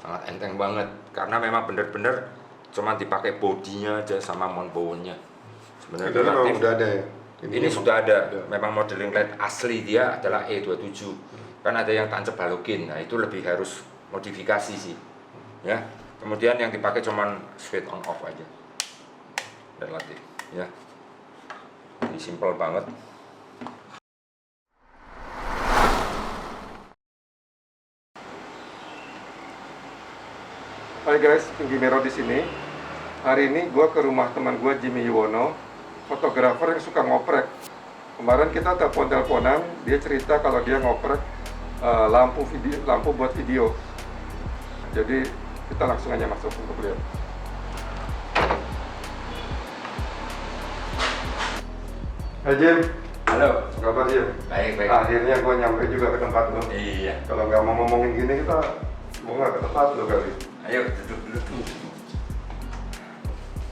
sangat enteng banget karena memang benar-benar cuma dipakai bodinya aja sama mountpowernya. Sebenarnya relatif udah ada ya. Ini sudah ada. Memang modeling LED asli dia adalah E27. Kan ada yang tancap halogen. Nah, itu lebih harus modifikasi sih. Ya. Kemudian yang dipakai cuman switch on off aja. Relatif, ya. Ini simple banget. Hai guys, Tinggi Mero di sini. Hari ini gue ke rumah teman gue Jimmy Yuwono, fotografer yang suka ngoprek. Kemarin kita telepon-teleponan, dia cerita kalau dia ngoprek lampu buat video. Jadi kita langsung aja masuk untuk lihat. Hai Jim. Halo. Apa kabar Jim? Baik. Akhirnya gue nyampe juga ke tempat lo. Iya. Kalau nggak mau ngomongin gini kita mau nggak ke tempat lo kali. Ayo duduk dulu.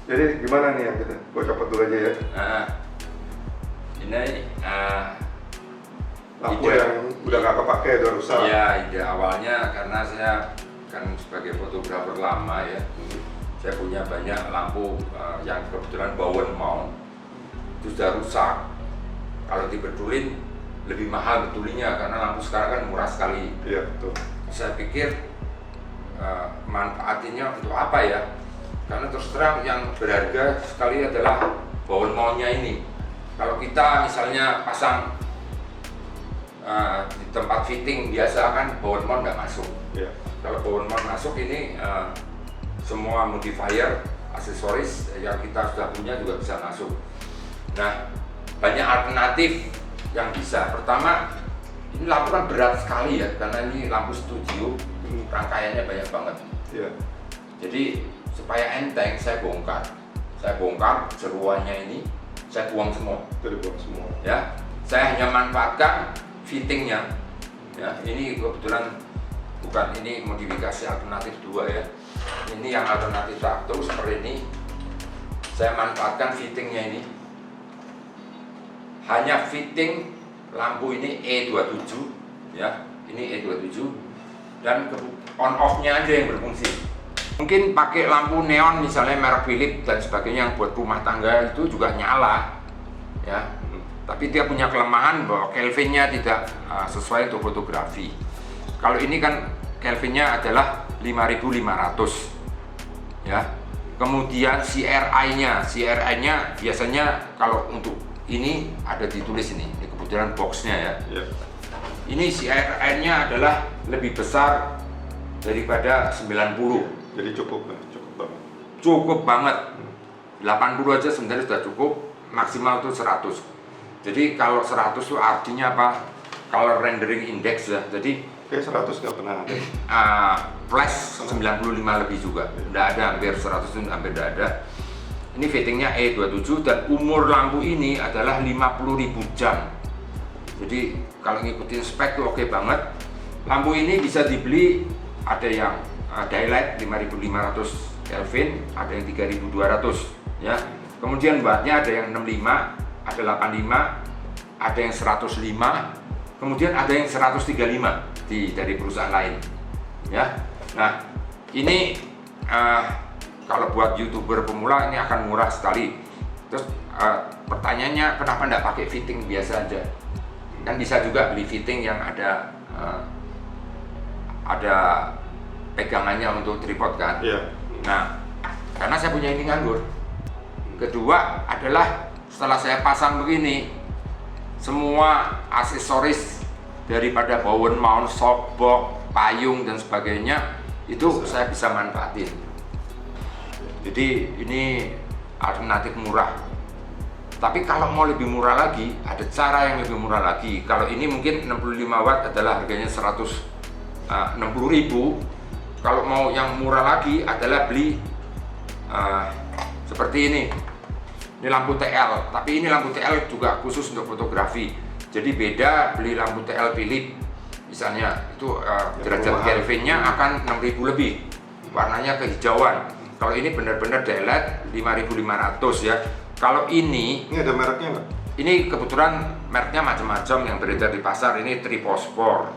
Jadi gimana nih yang kita? Gue copot dulu aja ya. Ini Lampu ide, yang udah nggak kepake, udah rusak. Iya, ide awalnya karena saya kan sebagai fotografer lama ya. Saya punya banyak lampu yang kebetulan Bowen mount itu sudah rusak. Kalau dibetulin lebih mahal betulinya karena lampu sekarang kan murah sekali. Iya, betul. Saya pikir manfaatnya untuk apa ya? Karena terus terang yang berharga sekali adalah Bowen mountnya ini. Kalau kita misalnya pasang di tempat fitting biasa kan Bowen mount nggak masuk. Iya. Kalau Bowen mount masuk ini semua modifier, aksesoris yang kita sudah punya juga bisa masuk. Nah, banyak alternatif yang bisa. Pertama, ini lampu kan berat sekali ya, karena ini lampu studio, rangkaiannya banyak banget. Iya. Jadi supaya enteng, saya bongkar jeruannya ini, saya buang semua. Itu dibuang semua. Ya, saya hanya manfaatkan fittingnya. Ya, ini kebetulan bukan ini modifikasi alternatif 2 ya. Ini yang alternatif 1 seperti ini. Saya manfaatkan fittingnya ini. Hanya fitting lampu ini E27 ya. Ini E27 dan on off-nya aja yang berfungsi. Mungkin pakai lampu neon misalnya merek Philips dan sebagainya yang buat rumah tangga itu juga nyala. Ya. Tapi dia punya kelemahan bahwa Kelvinnya tidak sesuai untuk fotografi. Kalau ini kan Kelvinnya adalah 5500 ya. Kemudian CRI-nya biasanya kalau untuk ini ada ditulis ini kebetulan boxnya ya. Iya. Ini CRI-nya adalah lebih besar daripada 90. Jadi cukup banget. Cukup banget. 80 aja sebenarnya sudah cukup, maksimal itu 100. Jadi kalau 100 itu artinya apa? Color rendering index ya. Jadi Kayak 100 nggak pernah ada. plus 95 lebih juga. Tidak ada, hampir 100 itu hampir tidak ada. Ini fittingnya E27 dan umur lampu ini adalah 50.000 jam. Jadi kalau ngikutin spek tuh oke banget. Lampu ini bisa dibeli, ada yang daylight 5500 Kelvin, ada yang 3200 ya. Kemudian wattnya ada yang 65, ada 85, ada yang 105, kemudian ada yang 135 dari perusahaan lain ya. Nah, ini kalau buat YouTuber pemula ini akan murah sekali. Terus pertanyaannya kenapa enggak pakai fitting biasa aja? Kan bisa juga beli fitting yang ada pegangannya untuk tripod kan. Iya. Nah, karena saya punya ini nganggur. Kedua adalah setelah saya pasang begini, semua aksesoris daripada Bowen mount, softbox, payung dan sebagainya itu saya bisa manfaatin. Jadi ini alternatif murah. Tapi kalau mau lebih murah lagi, ada cara yang lebih murah lagi. Kalau ini mungkin 65 watt adalah harganya 160.000. Kalau mau yang murah lagi adalah beli seperti ini. Ini lampu TL, tapi ini lampu TL juga khusus untuk fotografi. Jadi beda beli lampu TL Philips misalnya, itu derajat Kelvinnya akan 6.000 lebih. Warnanya kehijauan. Kalau ini benar-benar daylight 5500 ya. Kalau ini ada mereknya nggak? Ini kebetulan mereknya macam-macam yang beredar di pasar. Ini Triposport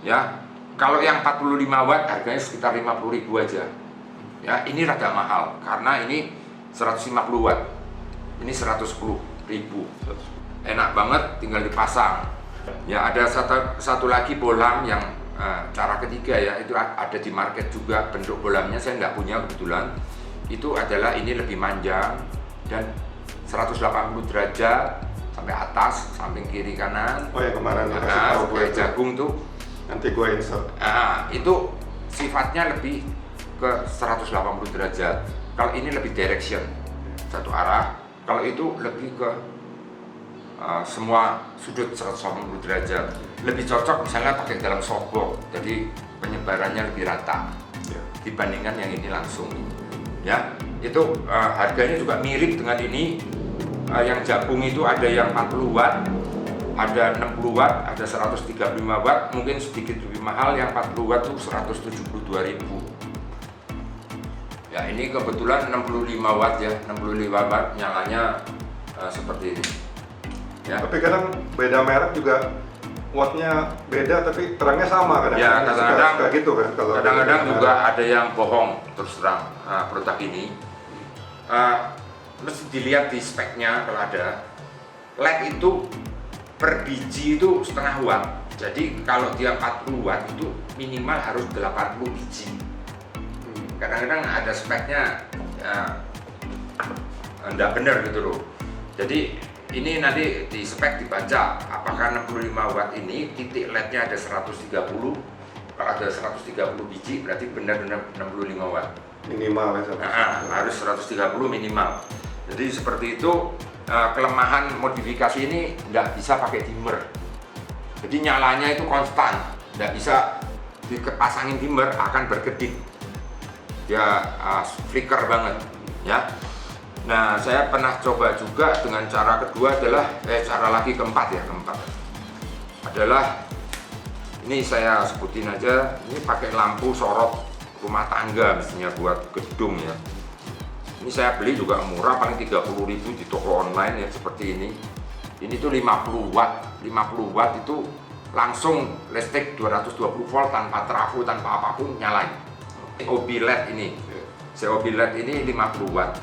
ya. Kalau yang 45 watt harganya sekitar 50.000 aja. Ya, ini rada mahal karena ini 150 watt. Ini 110.000. Enak banget, tinggal dipasang. Ya, ada satu lagi bohlam yang cara ketiga ya, itu ada di market juga. Bentuk bohlamnya saya nggak punya kebetulan. Itu adalah ini lebih manjang dan 180 derajat sampai atas, samping kiri kanan. Oh ya, kemarin lo kasih tahu gue kayak jagung tuh. Nanti gue insert. Itu sifatnya lebih ke 180 derajat. Kalau ini lebih direction, satu arah. Kalau itu lebih ke semua sudut 180 derajat. Lebih cocok misalnya pakai dalam softbox, jadi penyebarannya lebih rata dibandingkan yang ini langsung. Ya, itu harganya juga mirip dengan ini. Yang jagung itu ada yang 40 watt, ada 60 watt, ada 135 watt, mungkin sedikit lebih mahal. Yang 40 watt itu 172.000. Ya, ini kebetulan 65 watt ya, 65 watt nyalanya seperti ini. Ya. Tapi kadang beda merek juga wattnya beda tapi terangnya sama kadang. Ya, kadang-kadang gitu kan. Kadang-kadang juga ada yang bohong terus terang produk ini. Mesti dilihat di speknya kalau ada. LED itu per biji itu setengah watt. Jadi kalau dia 40 watt itu minimal harus 80 biji. Kadang-kadang ada speknya enggak benar gitu loh. Jadi ini nanti di spek dibaca apakah 65 watt ini titik LED-nya ada 130. Kalau ada 130 biji berarti benar-benar 65 watt. Minimal ya. Harus 130 minimal. Jadi seperti itu. Kelemahan modifikasi ini nggak bisa pakai dimmer. Jadi nyalanya itu konstan, nggak bisa dipasangin dimmer, akan berkedip. Dia flicker banget, ya. Nah, saya pernah coba juga dengan cara kedua adalah cara lagi keempat adalah ini saya sebutin aja, ini pakai lampu sorot rumah tangga misalnya buat gedung ya. Ini saya beli juga murah, paling 30.000 di toko online ya, seperti ini. Ini tuh 50 watt. 50 watt itu langsung listrik 220 volt tanpa trafo, tanpa apapun nyalain. COB LED ini. COB LED ini 50 watt.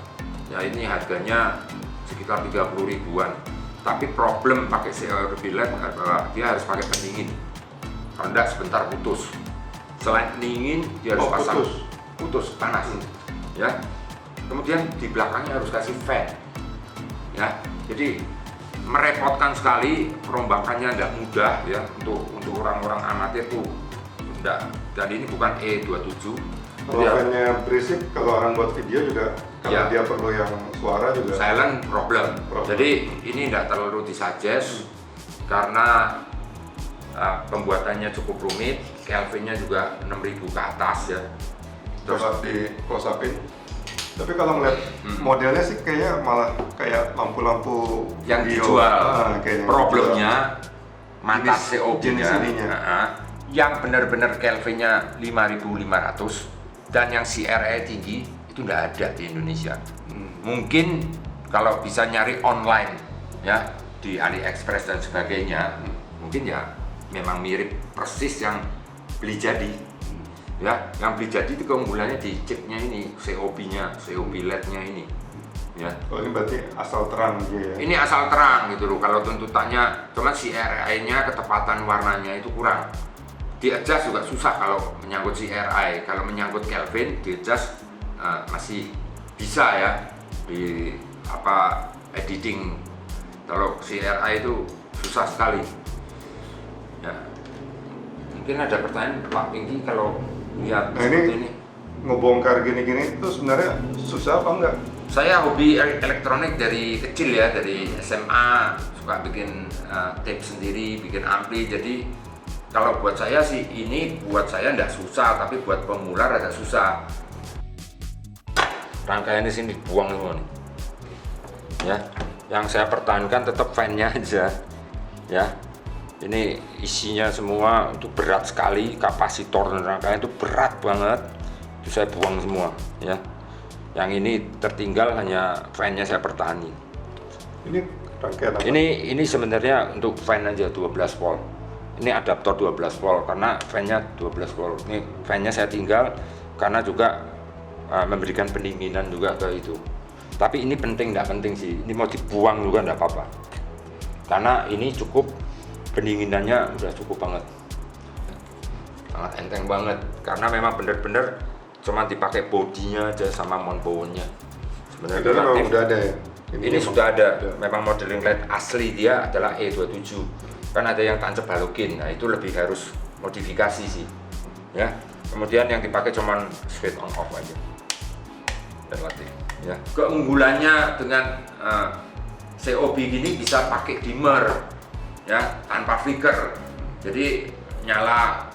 Ya, ini harganya sekitar 30 ribuan. Tapi problem pakai COB LED dia harus pakai pendingin. Kalau enggak sebentar putus. Selain pendingin dia harus pasang putus panas. Ya. Kemudian di belakangnya harus kasih fan, ya. Jadi merepotkan sekali, perombakannya tidak mudah ya untuk orang-orang amatir tuh. Dan ini bukan E27. Kalau fan-nya berisik, kalau orang buat video juga, kalau dia perlu yang suara juga. Silent problem. Jadi ini tidak terlalu disuggest karena pembuatannya cukup rumit, Kelvinnya juga 6.000 ke atas ya. Terus di close upin. Tapi kalau ngeliat modelnya sih kayaknya malah kayak lampu-lampu yang video, dijual. Problemnya mata COB-nya yang benar-benar Kelvinnya 5.500 dan yang CRE tinggi itu tidak ada di Indonesia. Mungkin kalau bisa nyari online ya di AliExpress dan sebagainya, mungkin ya memang mirip persis yang beli jadi. Ya, yang beli jadi itu keunggulannya di chipnya ini, COB-nya, COB LED-nya ini. Ya. Oh, ini berarti asal terang gitu ya? Ini asal terang gitu loh. Kalau tuntutannya, cuma CRI-nya ketepatan warnanya itu kurang. Di adjust juga susah kalau menyangkut CRI. Kalau menyangkut Kelvin, di adjust masih bisa ya di editing. Kalau CRI itu susah sekali. Ya. Mungkin ada pertanyaan Pak Pinky kalau lihat seperti ini ngebongkar gini-gini itu sebenarnya susah apa enggak? Saya hobi elektronik dari kecil ya, dari SMA suka bikin tape sendiri, bikin ampli. Jadi kalau buat saya sih ini buat saya enggak susah, tapi buat pemula agak susah. Rangkaian di sini buang semua nih. Ya, yang saya pertahankan tetap fan-nya aja. Ya. Ini isinya semua itu berat sekali, kapasitor dan rangkaian itu berat banget. Itu saya buang semua ya. Yang ini tertinggal hanya fan-nya saya pertahanin. Ini rangkaian apa? Ini sebenarnya untuk fan aja 12 volt. ini adaptor 12 volt karena fan-nya 12 volt. Ini fan-nya saya tinggal karena juga memberikan pendinginan juga ke itu. Tapi ini penting, nggak penting sih, ini mau dibuang juga nggak apa-apa karena ini cukup, pendinginannya udah cukup banget, sangat enteng banget karena memang bener-bener cuma dipakai bodinya aja sama mount bowennya. Sebenarnya memang udah ada ya? Ini sudah ada, memang modeling LED asli dia adalah E27. Kan ada yang tancap halogen, nah itu lebih harus modifikasi sih ya. Kemudian yang dipakai cuman switch on off aja relatif ya. Keunggulannya dengan COB gini bisa pakai dimmer ya, tanpa flicker, jadi nyala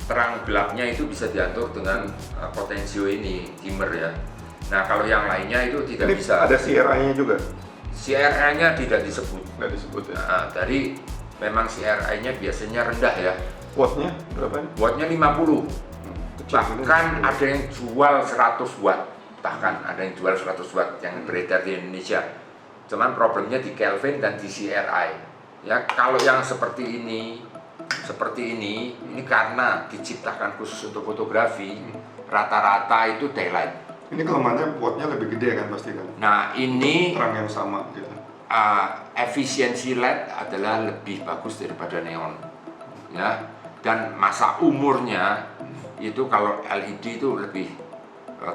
terang gelapnya itu bisa diatur dengan potensio ini dimmer ya. Nah kalau yang lainnya itu tidak ini bisa. Ada CRI-nya juga? CRI-nya tidak disebut. Nggak disebut ya? Dari memang CRI-nya biasanya rendah ya. Wattnya berapa? Wattnya 50. Bahkan ada yang jual 100 watt. Bahkan ada yang jual 100 watt yang beredar di Indonesia. Cuman problemnya di Kelvin dan di CRI. Ya kalau yang seperti ini karena diciptakan khusus untuk fotografi, rata-rata itu daylight. Ini kelemahannya wattnya lebih gede kan pasti kan? Nah ini terang yang sama gitu. Efisiensi LED adalah lebih bagus daripada neon ya, dan masa umurnya itu kalau LED itu lebih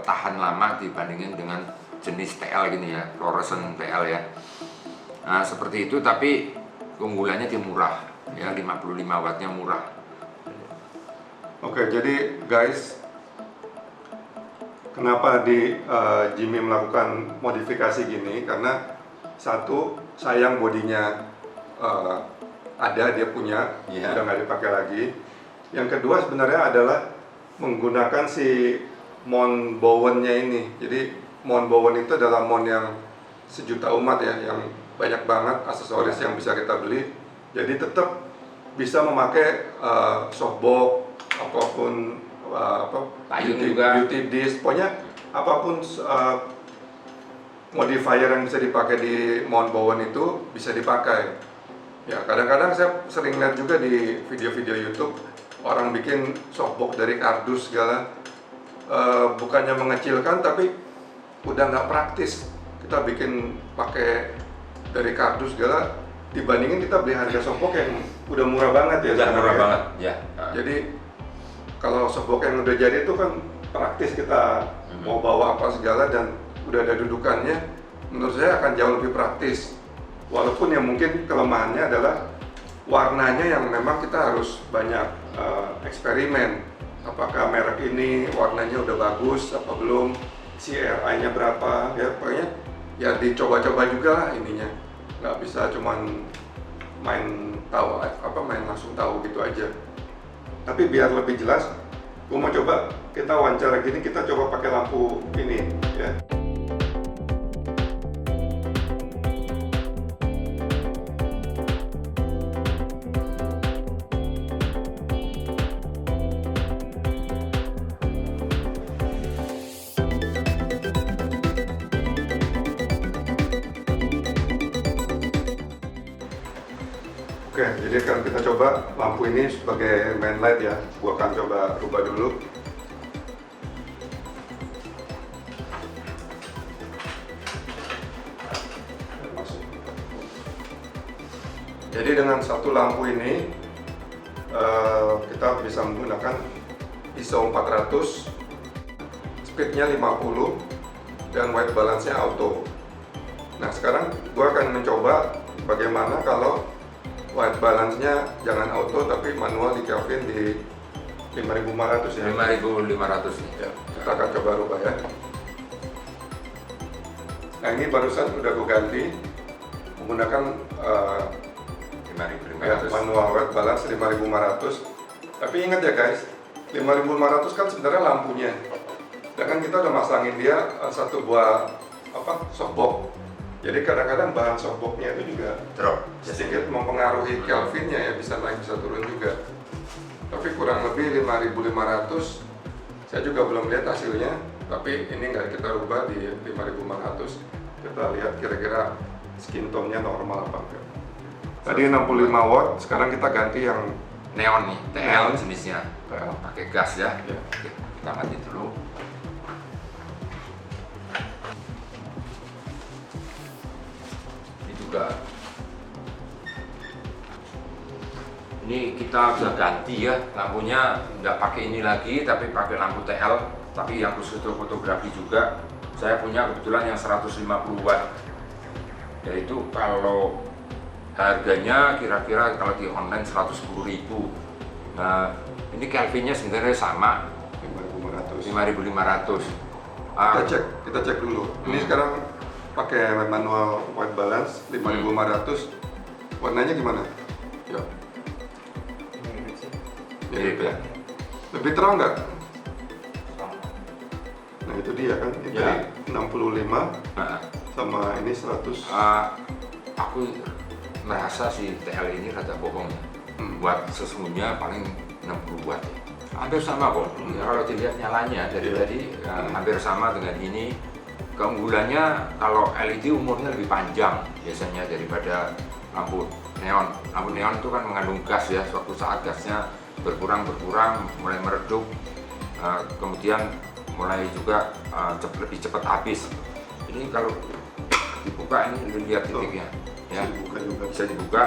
tahan lama dibandingin dengan jenis TL gini ya, fluorescent TL ya. Nah seperti itu, tapi keunggulannya dia murah ya, 55 wattnya murah. Oke, jadi guys, kenapa Jimmy melakukan modifikasi gini? Karena satu, sayang bodinya ada, dia punya, udah nggak dipakai lagi. Yang kedua sebenarnya adalah menggunakan si mount bowen-nya ini. Jadi mount bowen itu adalah mount yang sejuta umat ya, yang banyak banget aksesoris yang bisa kita beli. Jadi tetap bisa memakai softbox apapun, beauty disc, pokoknya apapun modifier yang bisa dipakai di mount bowen itu bisa dipakai. Ya kadang-kadang saya sering lihat juga di video-video YouTube orang bikin softbox dari kardus segala, bukannya mengecilkan tapi udah nggak praktis. Kita bikin pakai dari kardus segala, dibandingin kita beli harga softbox yang udah murah banget ya. Udah murah banget ya. Jadi kalau softbox yang udah jadi itu kan praktis, kita mau bawa apa segala dan udah ada dudukannya, menurut saya akan jauh lebih praktis. Walaupun yang mungkin kelemahannya adalah warnanya yang memang kita harus banyak eksperimen. Apakah merek ini warnanya udah bagus apa belum, CRI-nya berapa, ya pokoknya ya dicoba-coba juga lah ininya. Nggak bisa cuman main langsung tahu gitu aja. Tapi biar lebih jelas, gue mau coba kita wawancara gini, kita coba pakai lampu ini ya. Oke, jadi akan kita coba lampu ini sebagai main light ya. Gua akan coba rubah dulu. Jadi dengan satu lampu ini kita bisa menggunakan ISO 400, speednya 50, dan white balance-nya auto. Nah sekarang gua akan mencoba bagaimana kalau white balance-nya jangan auto tapi manual di Kelvin di 5500 ya. 5500 nih. Ya, kita akan coba rubah ya. Nah ini barusan udah gue ganti menggunakan 5500 manual white balance 5500. Tapi ingat ya guys, 5500 kan sebenarnya lampunya. Sedangkan kita udah masangin dia satu buah softbox. Jadi kadang-kadang bahan softbox-nya itu juga drop sedikit mempengaruhi Kelvin-nya ya, bisa naik bisa turun juga. Tapi kurang lebih 5500. Saya juga belum lihat hasilnya, tapi ini nggak kita rubah di 5500. Kita lihat kira-kira skin tone-nya normal apa enggak. Tadi 65 watt, sekarang kita ganti yang neon nih, TL Neon. jenisnya, TL. pakai gas ya. Ya. Oke, kita mati dulu. Ini juga. Ini kita udah ganti ya lampunya, nggak pakai ini lagi, tapi pakai lampu TL, tapi yang khusus untuk fotografi juga. Saya punya kebetulan yang 150 watt, yaitu kalau harganya kira-kira kalau di online 110.000. Nah, ini Kelvinnya sebenarnya sama, 5.500. 5.500. Kita cek dulu. Ini sekarang pakai manual white balance 5.500. Warnanya gimana? Ya. Mirip ya. Lebih terang nggak? Nah itu dia kan, ini Ya. 65 Nah, sama ini 100. aku merasa si TL ini rada bohong. Buat sesungguhnya paling 60 watt. Hampir sama kok. Ya, kalau dilihat nyalanya dari Iya. tadi hampir sama dengan ini. Keunggulannya kalau LED umurnya lebih panjang biasanya daripada lampu neon. Lampu neon itu kan mengandung gas ya. Suatu saat gasnya berkurang, mulai meredup, kemudian mulai juga lebih cepat habis. Ini kalau dibuka ini lihat titiknya, ya Dibuka juga. bisa dibuka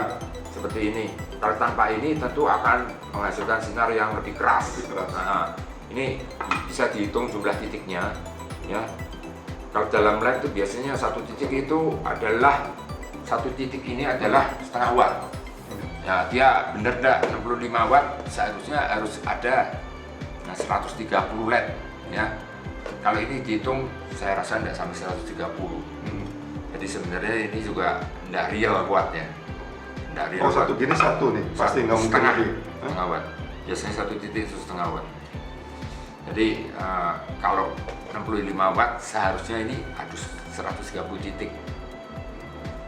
seperti ini. Kalau tanpa ini tentu akan menghasilkan sinar yang lebih keras. Lebih keras. Nah, ini bisa dihitung jumlah titiknya, ya. Kalau dalam LED itu biasanya satu titik itu adalah setengah watt. Ya, dia bener dah 65 watt seharusnya harus ada 130 LED ya. Kalau ini dihitung saya rasa tidak sampai 130. Jadi sebenarnya ini juga tidak real watt ya. Tidak real. Oh satu gini satu nih, pasti nggak mungkin setengah, lebih. setengah watt. Biasanya satu titik itu setengah watt. Jadi kalau 65 watt seharusnya ini harus 130 titik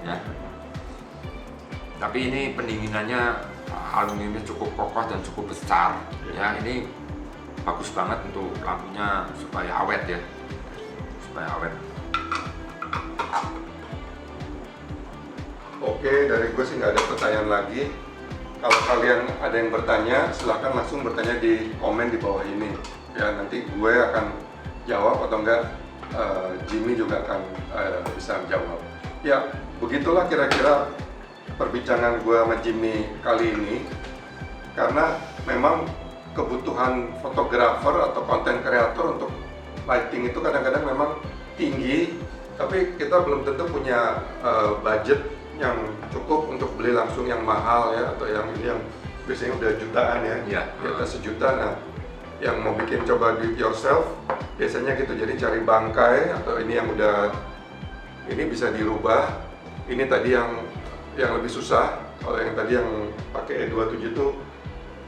ya. Tapi ini pendinginannya aluminiumnya cukup kokoh dan cukup besar ya. Ini bagus banget untuk lampunya supaya awet ya, supaya awet. Oke, dari gue sih nggak ada pertanyaan lagi. Kalau kalian ada yang bertanya, silahkan langsung bertanya di komen di bawah ini. Ya nanti gue akan jawab atau enggak Jimmy juga akan bisa jawab. Ya begitulah kira-kira perbincangan gue sama Jimmy kali ini. Karena memang kebutuhan fotografer atau konten kreator untuk lighting itu kadang-kadang memang tinggi, tapi kita belum tentu punya budget yang cukup untuk beli langsung yang mahal ya, atau yang ini yang biasanya udah jutaan ya, Ya. di atas sejuta. Nah, yang mau bikin coba do it yourself biasanya gitu, jadi cari bangkai atau ini yang udah ini bisa dirubah. Ini tadi yang lebih susah. Kalau yang tadi yang pakai E27 itu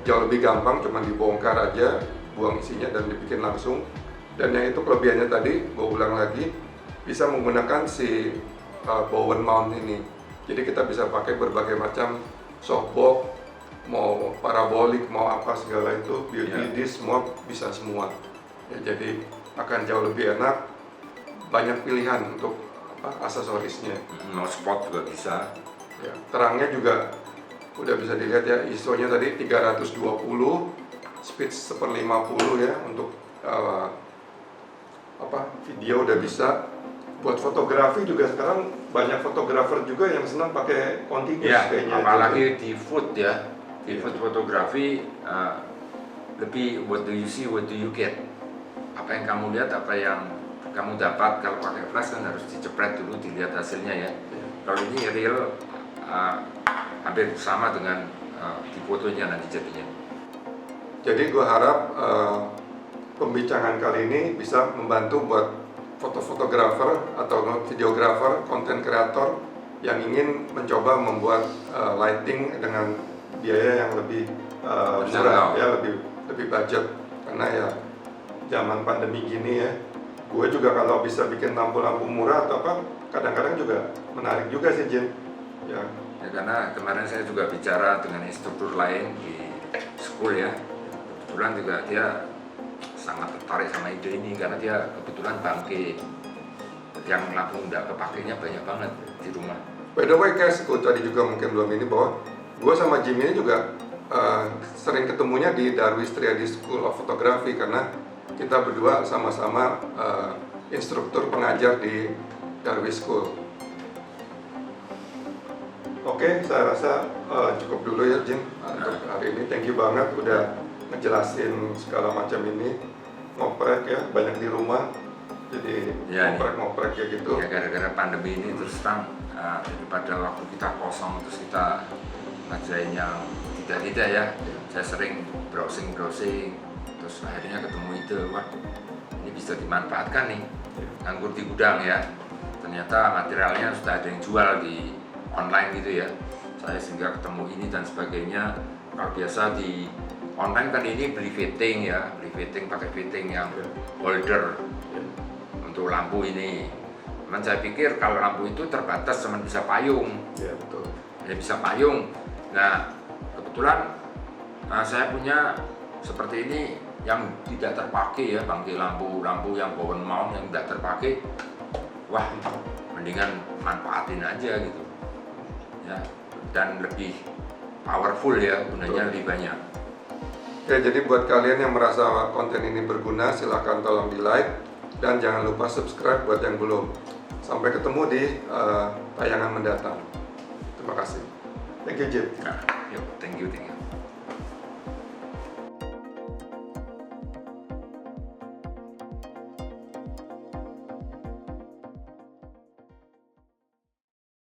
jauh lebih gampang, cuma dibongkar aja, buang isinya dan dibikin langsung. Dan yang itu kelebihannya tadi, gue ulang lagi, bisa menggunakan si Bowen mount ini. Jadi kita bisa pakai berbagai macam softbox, mau parabolik, mau apa segala itu, beauty disc, semua bisa semua. Ya, jadi akan jauh lebih enak, banyak pilihan untuk aksesorisnya. Mau spot juga bisa. Ya, terangnya juga udah bisa dilihat ya, ISO-nya tadi 320, speed 1/50 ya, untuk video udah bisa. Buat fotografi juga sekarang banyak fotografer juga yang senang pakai continuous Ya, kayaknya. apalagi di food ya, di food fotografi lebih what do you see, what do you get. Apa yang kamu lihat, apa yang kamu dapat. Kalau pakai flash kan harus dicepret dulu, dilihat hasilnya ya. Kalau ini real, hampir sama dengan di fotonya nanti jadinya. Jadi gue harap pembicaraan kali ini bisa membantu buat fotografer atau videografer, konten kreator yang ingin mencoba membuat lighting dengan biaya yang lebih murah ya, lebih budget. Karena ya zaman pandemi gini ya, gue juga kalau bisa bikin lampu-lampu murah atau apa, kadang-kadang juga menarik juga sih Jim. Ya. Ya, karena kemarin saya juga bicara dengan instruktur lain di school ya, kebetulan juga dia sangat tertarik sama ide ini karena dia kebetulan bangke yang lampu nggak kepakainya banyak banget di rumah. By the way guys, gue tadi juga mungkin belum ini bahwa gue sama Jim ini juga sering ketemunya di Darwis Triadi School of Photography karena kita berdua sama-sama instruktur pengajar di Darwis School. Oke, saya rasa cukup dulu ya Jim untuk hari ini. Thank you banget udah ngejelasin segala macam ini. Ngoprek ya, banyak di rumah. Jadi Ya, ngoprek kayak gitu. Ya gara-gara pandemi ini terus terang daripada waktu kita kosong terus kita ngajain yang tidak ya. Saya sering browsing terus akhirnya ketemu ide, wah ini bisa dimanfaatkan nih, nganggur di gudang ya. Ternyata materialnya sudah ada yang jual di online gitu ya. Saya sehingga ketemu ini dan sebagainya. Kalau biasa di online kan ini beli fitting pakai fitting yang holder untuk lampu ini. Cuman saya pikir kalau lampu itu terbatas cuma bisa payung. Ya betul. Ya bisa payung. Nah kebetulan saya punya seperti ini yang tidak terpakai ya, bangkai lampu yang bowen mount yang tidak terpakai. Wah, mendingan manfaatin aja gitu. Ya, dan lebih powerful ya, gunanya lebih banyak. Oke, jadi buat kalian yang merasa konten ini berguna, silahkan tolong di like dan jangan lupa subscribe buat yang belum. Sampai ketemu di tayangan mendatang. Terima kasih. Thank you, Jim. Nah, yuk, thank you.